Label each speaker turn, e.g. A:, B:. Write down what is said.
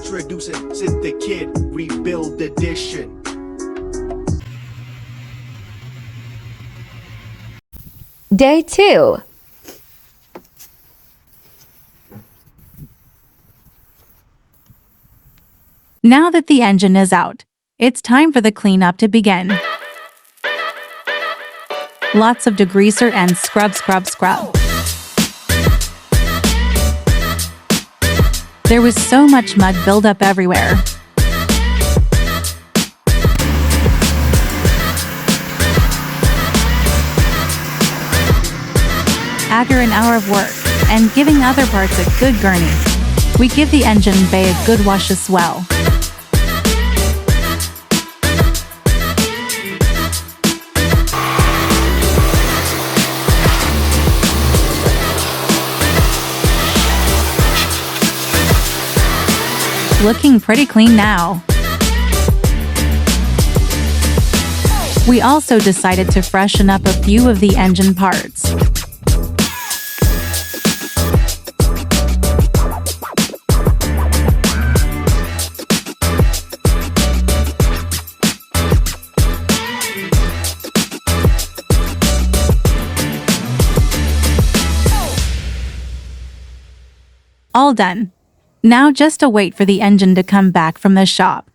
A: Introducing Sid the Kid Rebuild Edition.
B: Day 2.
C: Now that the engine is out, it's time for the cleanup to begin. Lots of degreaser and scrub. There was so much mud buildup everywhere. After an hour of work and giving other parts a good gurney, we give the engine bay a good wash as well. Looking pretty clean now. We also decided to freshen up a few of the engine parts. All done. Now just to wait for the engine to come back from the shop.